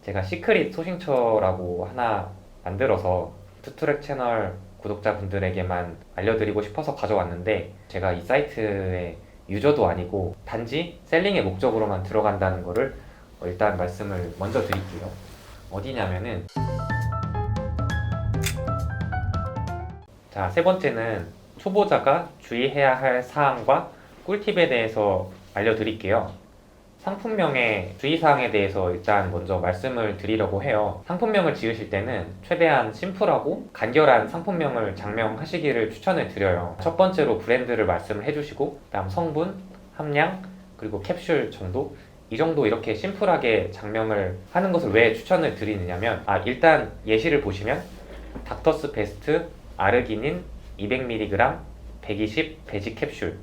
제가 시크릿 소싱처라고 하나 만들어서 투트랙 채널 구독자분들에게만 알려드리고 싶어서 가져왔는데, 제가 이 사이트의 유저도 아니고 단지 셀링의 목적으로만 들어간다는 거를 일단 말씀을 먼저 드릴게요. 어디냐면은, 자, 세 번째는 초보자가 주의해야 할 사항과 꿀팁에 대해서 알려드릴게요. 상품명의 주의사항에 대해서 일단 먼저 말씀을 드리려고 해요. 상품명을 지으실 때는 최대한 심플하고 간결한 상품명을 장명하시기를 추천을 드려요. 첫 번째로 브랜드를 말씀을 해주시고, 다음 성분, 함량, 그리고 캡슐 정도, 이 정도 이렇게 심플하게 장명을 하는 것을 왜 추천을 드리느냐면, 일단 예시를 보시면 닥터스 베스트 아르기닌 200mg 120 베지 캡슐.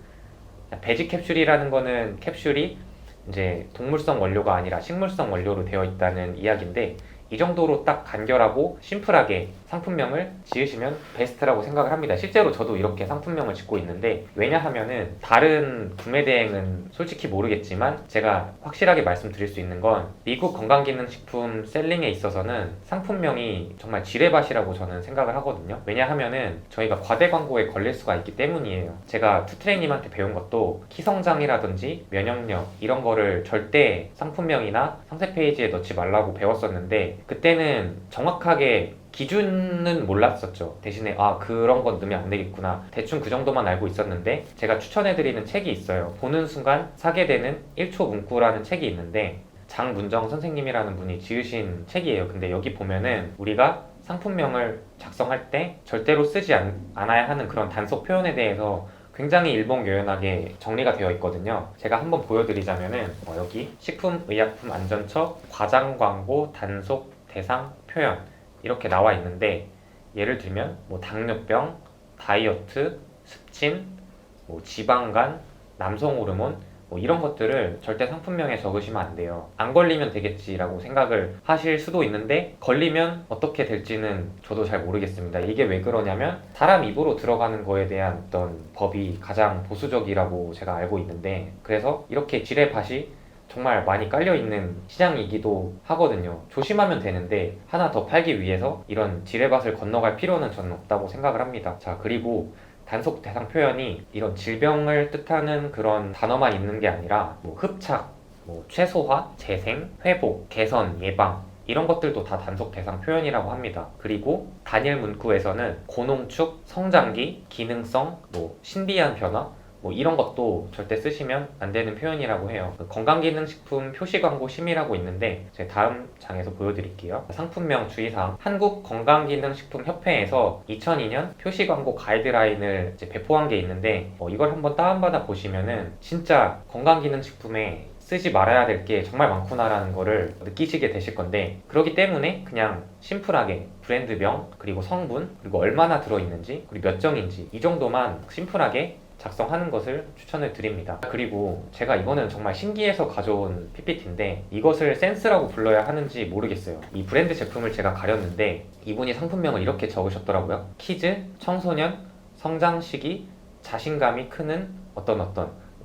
베지 캡슐이라는 거는 캡슐이 이제 동물성 원료가 아니라 식물성 원료로 되어 있다는 이야기인데, 이 정도로 딱 간결하고 심플하게 상품명을 지으시면 베스트라고 생각을 합니다. 실제로 저도 이렇게 상품명을 짓고 있는데, 왜냐하면은 다른 구매 대행은 솔직히 모르겠지만 제가 확실하게 말씀드릴 수 있는 건, 미국 건강기능식품 셀링에 있어서는 상품명이 정말 지뢰밭이라고 저는 생각을 하거든요. 왜냐하면은 저희가 과대 광고에 걸릴 수가 있기 때문이에요. 제가 투트레이님한테 배운 것도 키성장이라든지 면역력 이런 거를 절대 상품명이나 상세 페이지에 넣지 말라고 배웠었는데, 그때는 정확하게 기준은 몰랐었죠. 대신에 그런 건 넣으면 안 되겠구나, 대충 그 정도만 알고 있었는데, 제가 추천해드리는 책이 있어요. 보는 순간 사게 되는 1초 문구라는 책이 있는데, 장문정 선생님이라는 분이 지으신 책이에요. 근데 여기 보면은 우리가 상품명을 작성할 때 절대로 쓰지 않아야 하는 그런 단속 표현에 대해서 굉장히 일목요연하게 정리가 되어 있거든요. 제가 한번 보여드리자면은 여기 식품의약품안전처 과장광고 단속 대상 표현 이렇게 나와 있는데, 예를 들면 당뇨병, 다이어트, 습진, 지방간, 남성 호르몬 이런 것들을 절대 상품명에 적으시면 안 돼요. 안 걸리면 되겠지라고 생각을 하실 수도 있는데, 걸리면 어떻게 될지는 저도 잘 모르겠습니다. 이게 왜 그러냐면, 사람 입으로 들어가는 거에 대한 어떤 법이 가장 보수적이라고 제가 알고 있는데, 그래서 이렇게 지뢰밭이 정말 많이 깔려있는 시장이기도 하거든요. 조심하면 되는데 하나 더 팔기 위해서 이런 지뢰밭을 건너갈 필요는 저는 없다고 생각을 합니다. 자, 그리고 단속 대상 표현이 이런 질병을 뜻하는 그런 단어만 있는 게 아니라 흡착, 최소화, 재생, 회복, 개선, 예방 이런 것들도 다 단속 대상 표현이라고 합니다. 그리고 단일 문구에서는 고농축, 성장기, 기능성, 신비한 변화 이런 것도 절대 쓰시면 안 되는 표현이라고 해요. 건강기능식품 표시광고 심의라고 있는데, 제가 다음 장에서 보여드릴게요. 상품명 주의사항, 한국건강기능식품협회에서 2002년 표시광고 가이드라인을 이제 배포한 게 있는데, 이걸 한번 다운받아 보시면은 진짜 건강기능식품에 쓰지 말아야 될 게 정말 많구나라는 거를 느끼시게 되실 건데, 그렇기 때문에 그냥 심플하게 브랜드명, 그리고 성분, 그리고 얼마나 들어있는지, 그리고 몇 정인지 이 정도만 심플하게 작성하는 것을 추천을 드립니다. 그리고 제가 이거는 정말 신기해서 가져온 PPT인데, 이것을 센스라고 불러야 하는지 모르겠어요. 이 브랜드 제품을 제가 가렸는데 이분이 상품명을 이렇게 적으셨더라고요. 키즈, 청소년, 성장 시기, 자신감이 크는 어떤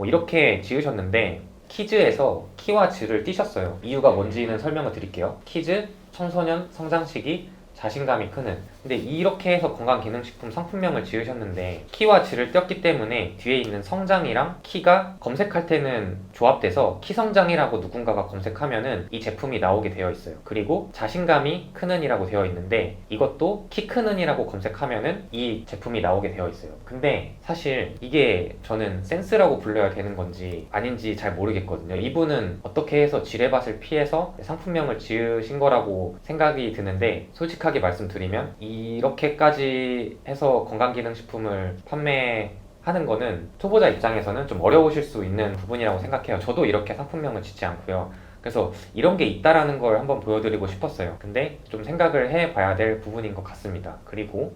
이렇게 지으셨는데, 키즈에서 키와 즈를 띄셨어요. 이유가 뭔지는 설명을 드릴게요. 키즈, 청소년, 성장 시기, 자신감이 크는. 근데 이렇게 해서 건강기능식품 상품명을 지으셨는데, 키와 즈를 띄었기 때문에 뒤에 있는 성장이랑 키가 검색할 때는 조합돼서 키성장이라고 누군가가 검색하면은 이 제품이 나오게 되어 있어요. 그리고 자신감이 크는 이라고 되어 있는데, 이것도 키 크는 이라고 검색하면은 이 제품이 나오게 되어 있어요. 근데 사실 이게 저는 센스라고 불러야 되는 건지 아닌지 잘 모르겠거든요. 이분은 어떻게 해서 지뢰밭을 피해서 상품명을 지으신 거라고 생각이 드는데, 솔직하게 말씀드리면 이렇게까지 해서 건강기능식품을 판매하는 거는 초보자 입장에서는 좀 어려우실 수 있는 부분이라고 생각해요. 저도 이렇게 상품명을 짓지 않고요. 그래서 이런 게 있다라는 걸 한번 보여드리고 싶었어요. 근데 좀 생각을 해봐야 될 부분인 것 같습니다. 그리고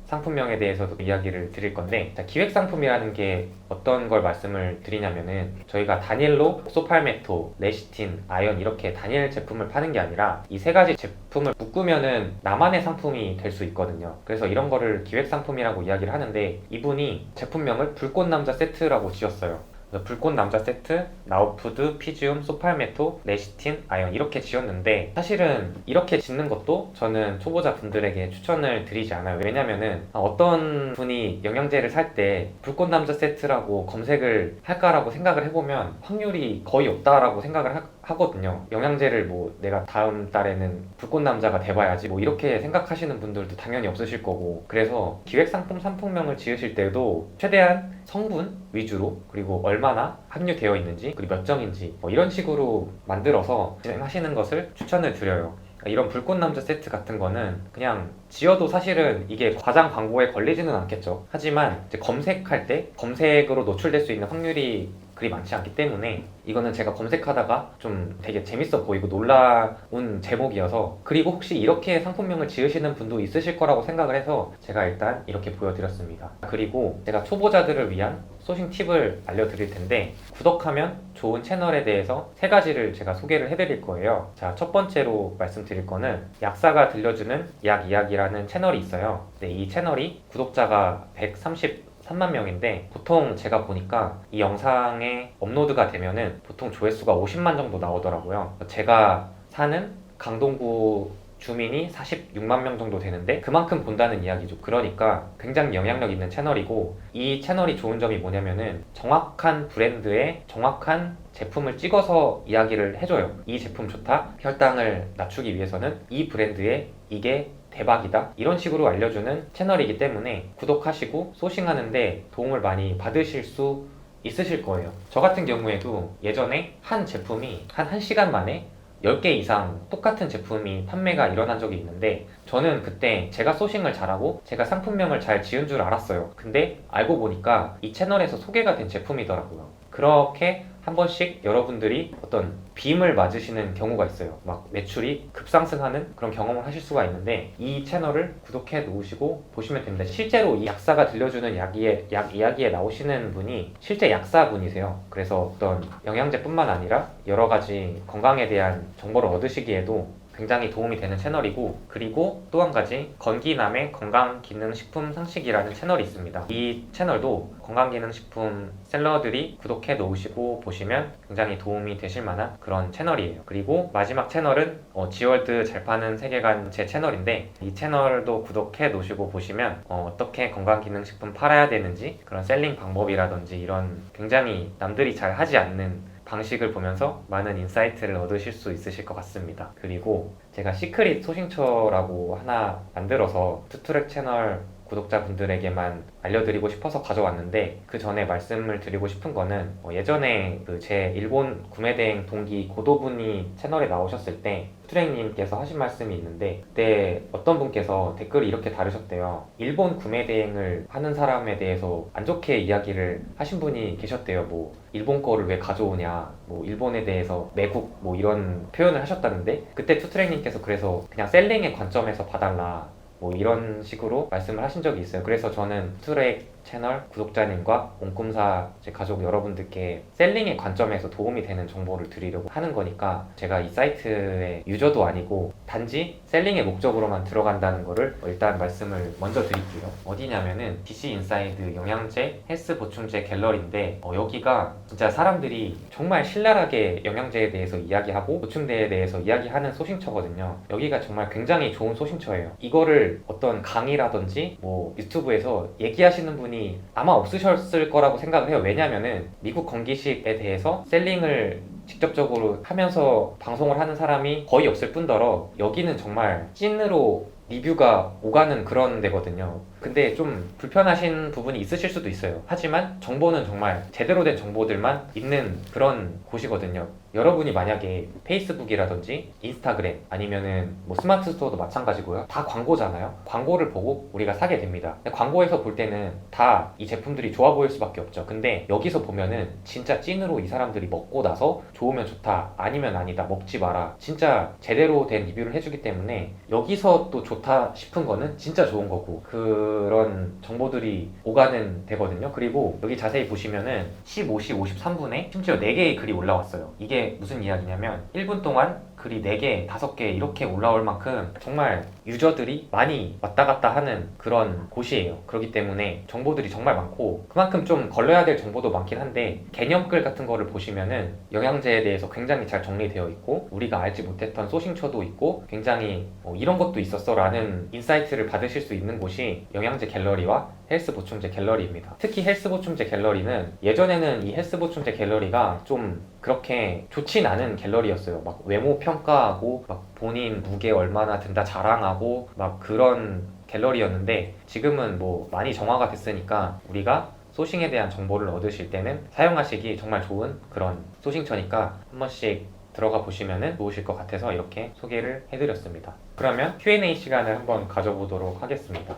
상품명에 대해서도 이야기를 드릴 건데, 기획상품이라는 게 어떤 걸 말씀을 드리냐면은, 저희가 단일로 소팔메토, 레시틴, 아연 이렇게 단일 제품을 파는 게 아니라 이 세 가지 제품을 묶으면은 나만의 상품이 될 수 있거든요. 그래서 이런 거를 기획상품이라고 이야기를 하는데, 이분이 제품명을 불꽃남자 세트라고 지었어요. 불꽃 남자 세트, 나우푸드, 피지움, 소팔메토, 레시틴, 아연 이렇게 지었는데 사실은 이렇게 짓는 것도 저는 초보자 분들에게 추천을 드리지 않아요. 왜냐면은 어떤 분이 영양제를 살 때 불꽃 남자 세트라고 검색을 할까라고 생각을 해보면 확률이 거의 없다라고 생각을 하거든요. 영양제를 뭐 내가 다음 달에는 불꽃 남자가 돼봐야지 뭐 이렇게 생각하시는 분들도 당연히 없으실 거고, 그래서 기획상품 상품명을 지으실 때도 최대한 성분 위주로, 그리고 얼마나 함유되어 있는지, 그리고 몇 정인지 뭐 이런 식으로 만들어서 진행하시는 것을 추천을 드려요. 이런 불꽃 남자 세트 같은 거는 그냥 지어도 사실은 이게 과장 광고에 걸리지는 않겠죠. 하지만 이제 검색할 때 검색으로 노출될 수 있는 확률이 그리 많지 않기 때문에 이거는 제가 검색하다가 좀 되게 재밌어 보이고 놀라운 제목이어서, 그리고 혹시 이렇게 상품명을 지으시는 분도 있으실 거라고 생각을 해서 제가 일단 이렇게 보여드렸습니다. 그리고 제가 초보자들을 위한 소싱 팁을 알려드릴 텐데, 구독하면 좋은 채널에 대해서 3가지를 제가 소개를 해드릴 거예요. 자, 첫 번째로 말씀드릴 거는 약사가 들려주는 약 이야기라는 채널이 있어요. 네, 이 채널이 구독자가 133만 명인데 보통 제가 보니까 이 영상에 업로드가 되면은 보통 조회수가 50만 정도 나오더라고요. 제가 사는 강동구 주민이 46만 명 정도 되는데 그만큼 본다는 이야기죠. 그러니까 굉장히 영향력 있는 채널이고, 이 채널이 좋은 점이 뭐냐면은 정확한 브랜드에 정확한 제품을 찍어서 이야기를 해줘요. 이 제품 좋다, 혈당을 낮추기 위해서는 이 브랜드에 이게 대박이다, 이런 식으로 알려주는 채널이기 때문에 구독하시고 소싱하는데 도움을 많이 받으실 수 있으실 거예요. 저 같은 경우에도 예전에 한 제품이 한 1시간 만에 10개 이상 똑같은 제품이 판매가 일어난 적이 있는데, 저는 그때 제가 소싱을 잘하고 제가 상품명을 잘 지은 줄 알았어요. 근데 알고 보니까 이 채널에서 소개가 된 제품이더라고요. 그렇게 한 번씩 여러분들이 어떤 빔을 맞으시는 경우가 있어요. 막 매출이 급상승하는 그런 경험을 하실 수가 있는데, 이 채널을 구독해 놓으시고 보시면 됩니다. 실제로 이 약사가 들려주는 약 이야기에 나오시는 분이 실제 약사분이세요. 그래서 어떤 영양제뿐만 아니라 여러 가지 건강에 대한 정보를 얻으시기에도 굉장히 도움이 되는 채널이고, 그리고 또 한 가지 건기남의 건강기능식품 상식이라는 채널이 있습니다. 이 채널도 건강기능식품 셀러들이 구독해 놓으시고 보시면 굉장히 도움이 되실 만한 그런 채널이에요. 그리고 마지막 채널은 지월드 잘 파는 세계관 제 채널인데, 이 채널도 구독해 놓으시고 보시면 어떻게 건강기능식품 팔아야 되는지, 그런 셀링 방법이라든지 이런 굉장히 남들이 잘 하지 않는 방식을 보면서 많은 인사이트를 얻으실 수 있으실 것 같습니다. 그리고 제가 시크릿 소싱처라고 하나 만들어서 투트랙 채널 구독자분들에게만 알려드리고 싶어서 가져왔는데, 그 전에 말씀을 드리고 싶은 거는 예전에 제 일본 구매대행 동기 고도분이 채널에 나오셨을 때 투트랙님께서 하신 말씀이 있는데, 그때 어떤 분께서 댓글을 이렇게 달으셨대요. 일본 구매대행을 하는 사람에 대해서 안 좋게 이야기를 하신 분이 계셨대요. 뭐 일본 거를 왜 가져오냐, 뭐 일본에 대해서 매국 뭐 이런 표현을 하셨다는데, 그때 투트랙님께서 그래서 그냥 셀링의 관점에서 봐달라 뭐 이런 식으로 말씀을 하신 적이 있어요. 그래서 저는 투트랙 채널 구독자님과 옴꿈사 제 가족 여러분들께 셀링의 관점에서 도움이 되는 정보를 드리려고 하는 거니까, 제가 이 사이트의 유저도 아니고 단지 셀링의 목적으로만 들어간다는 거를 일단 말씀을 먼저 드릴게요. 어디냐면은 DC 인사이드 영양제 헬스 보충제 갤러리인데, 여기가 진짜 사람들이 정말 신랄하게 영양제에 대해서 이야기하고 보충제에 대해서 이야기하는 소싱처거든요. 여기가 정말 굉장히 좋은 소싱처예요. 이거를 어떤 강의라든지 뭐 유튜브에서 얘기하시는 분이 아마 없으셨을 거라고 생각을 해요. 왜냐면은 미국 건기식에 대해서 셀링을 직접적으로 하면서 방송을 하는 사람이 거의 없을 뿐더러 여기는 정말 찐으로 리뷰가 오가는 그런 데거든요. 근데 좀 불편하신 부분이 있으실 수도 있어요. 하지만 정보는 정말 제대로 된 정보들만 있는 그런 곳이거든요. 여러분이 만약에 페이스북이라든지 인스타그램 아니면은 뭐 스마트 스토어도 마찬가지고요. 다 광고잖아요. 광고를 보고 우리가 사게 됩니다. 근데 광고에서 볼 때는 다 이 제품들이 좋아 보일 수밖에 없죠. 근데 여기서 보면은 진짜 찐으로 이 사람들이 먹고 나서 좋으면 좋다, 아니면 아니다, 먹지 마라, 진짜 제대로 된 리뷰를 해주기 때문에 여기서 또 좋다 싶은 거는 진짜 좋은 거고, 그런 정보들이 오가는 데거든요. 그리고 여기 자세히 보시면은 15시 53분에 심지어 4개의 글이 올라왔어요. 이게 무슨 이야기냐면 1분 동안 글이 4개, 5개 이렇게 올라올 만큼 정말 유저들이 많이 왔다 갔다 하는 그런 곳이에요. 그렇기 때문에 정보들이 정말 많고 그만큼 좀 걸러야 될 정보도 많긴 한데 개념글 같은 거를 보시면은 영양제에 대해서 굉장히 잘 정리되어 있고 우리가 알지 못했던 소싱처도 있고 굉장히 이런 것도 있었어 라는 인사이트를 받으실 수 있는 곳이 영양제 갤러리와 헬스 보충제 갤러리입니다. 특히 헬스 보충제 갤러리는 예전에는 이 헬스 보충제 갤러리가 좀 그렇게 좋진 않은 갤러리였어요. 막 외모 평가하고 막 본인 무게 얼마나 든다 자랑하고 막 그런 갤러리였는데 지금은 뭐 많이 정화가 됐으니까 우리가 소싱에 대한 정보를 얻으실 때는 사용하시기 정말 좋은 그런 소싱처니까 한 번씩 들어가 보시면 좋으실 것 같아서 이렇게 소개를 해드렸습니다. 그러면 Q&A 시간을 한번 가져보도록 하겠습니다.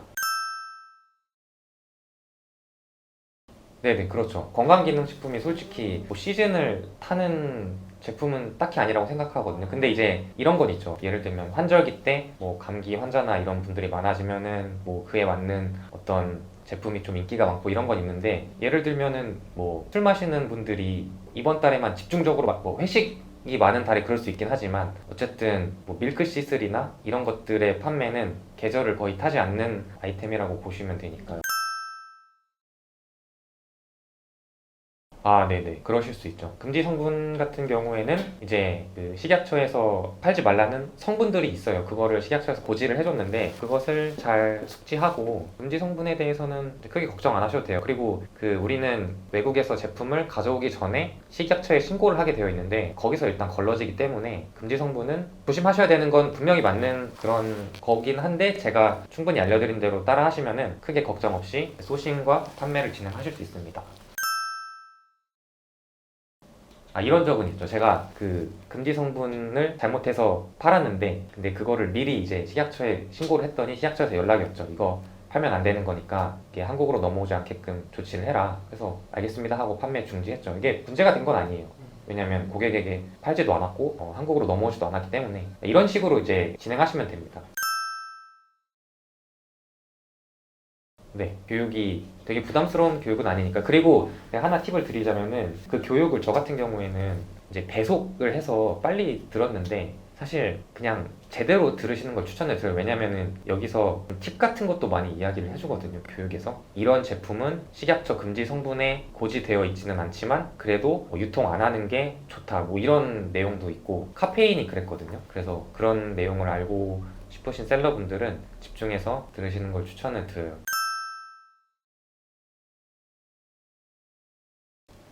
네네, 그렇죠. 건강기능식품이 솔직히 뭐 시즌을 타는 제품은 딱히 아니라고 생각하거든요. 근데 이제 이런 건 있죠. 예를 들면 환절기 때 뭐 감기 환자나 이런 분들이 많아지면은 뭐 그에 맞는 어떤 제품이 좀 인기가 많고 이런 건 있는데 예를 들면은 뭐 술 마시는 분들이 이번 달에만 집중적으로 뭐 회식이 많은 달에 그럴 수 있긴 하지만 어쨌든 뭐 밀크 시슬이나 이런 것들의 판매는 계절을 거의 타지 않는 아이템이라고 보시면 되니까요. 아, 네네. 그러실 수 있죠. 금지 성분 같은 경우에는 이제 그 식약처에서 팔지 말라는 성분들이 있어요. 그거를 식약처에서 고지를 해줬는데 그것을 잘 숙지하고 금지 성분에 대해서는 크게 걱정 안 하셔도 돼요. 그리고 그 우리는 외국에서 제품을 가져오기 전에 식약처에 신고를 하게 되어 있는데 거기서 일단 걸러지기 때문에 금지 성분은 조심하셔야 되는 건 분명히 맞는 그런 거긴 한데 제가 충분히 알려드린 대로 따라 하시면은 크게 걱정 없이 소싱과 판매를 진행하실 수 있습니다. 이런 적은 있죠. 제가 그 금지 성분을 잘못해서 팔았는데 근데 그거를 미리 이제 식약처에 신고를 했더니 식약처에서 연락이 왔죠. 이거 팔면 안 되는 거니까 이게 한국으로 넘어오지 않게끔 조치를 해라. 그래서 알겠습니다 하고 판매 중지했죠. 이게 문제가 된 건 아니에요. 왜냐면 고객에게 팔지도 않았고 한국으로 넘어오지도 않았기 때문에 이런 식으로 이제 진행하시면 됩니다. 네, 교육이 되게 부담스러운 교육은 아니니까. 그리고 하나 팁을 드리자면은 그 교육을 저 같은 경우에는 이제 배속을 해서 빨리 들었는데 사실 그냥 제대로 들으시는 걸 추천해 드려요. 왜냐면은 여기서 팁 같은 것도 많이 이야기를 해주거든요. 교육에서 이런 제품은 식약처 금지 성분에 고지되어 있지는 않지만 그래도 뭐 유통 안 하는 게 좋다 뭐 이런 내용도 있고 카페인이 그랬거든요. 그래서 그런 내용을 알고 싶으신 셀러분들은 집중해서 들으시는 걸 추천을 드려요.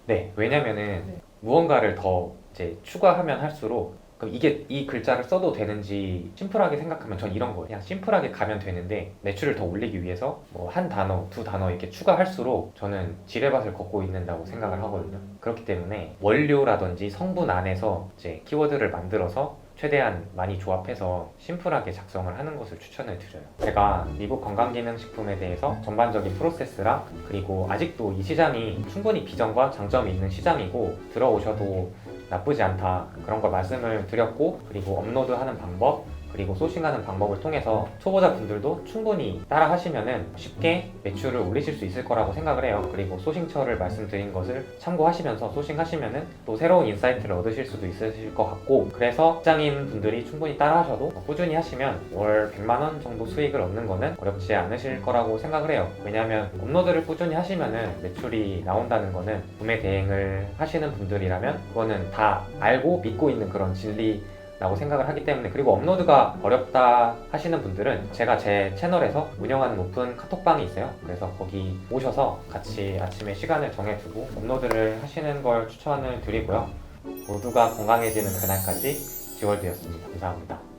네, 왜냐면은 무언가를 더 이제 추가하면 할수록 그럼 이게 이 글자를 써도 되는지 심플하게 생각하면 전 이런 거예요. 그냥 심플하게 가면 되는데 매출을 더 올리기 위해서 뭐 한 단어, 두 단어 이렇게 추가할수록 저는 지뢰밭을 걷고 있는다고 생각을 하거든요. 그렇기 때문에 원료라든지 성분 안에서 이제 키워드를 만들어서 최대한 많이 조합해서 심플하게 작성을 하는 것을 추천을 드려요. 제가 미국 건강기능식품에 대해서 전반적인 프로세스랑 그리고 아직도 이 시장이 충분히 비전과 장점이 있는 시장이고 들어오셔도 나쁘지 않다 그런 걸 말씀을 드렸고 그리고 업로드하는 방법 그리고 소싱하는 방법을 통해서 초보자분들도 충분히 따라 하시면은 쉽게 매출을 올리실 수 있을 거라고 생각을 해요. 그리고 소싱처를 말씀드린 것을 참고하시면서 소싱하시면은 또 새로운 인사이트를 얻으실 수도 있으실 것 같고 그래서 직장인 분들이 충분히 따라 하셔도 꾸준히 하시면 월 100만 원 정도 수익을 얻는 거는 어렵지 않으실 거라고 생각을 해요. 왜냐하면 업로드를 꾸준히 하시면은 매출이 나온다는 거는 구매 대행을 하시는 분들이라면 그거는 다 알고 믿고 있는 그런 진리 라고 생각을 하기 때문에 그리고 업로드가 어렵다 하시는 분들은 제가 제 채널에서 운영하는 오픈 카톡방이 있어요. 그래서 거기 오셔서 같이 아침에 시간을 정해두고 업로드를 하시는 걸 추천을 드리고요. 모두가 건강해지는 그날까지 지월드였습니다. 감사합니다.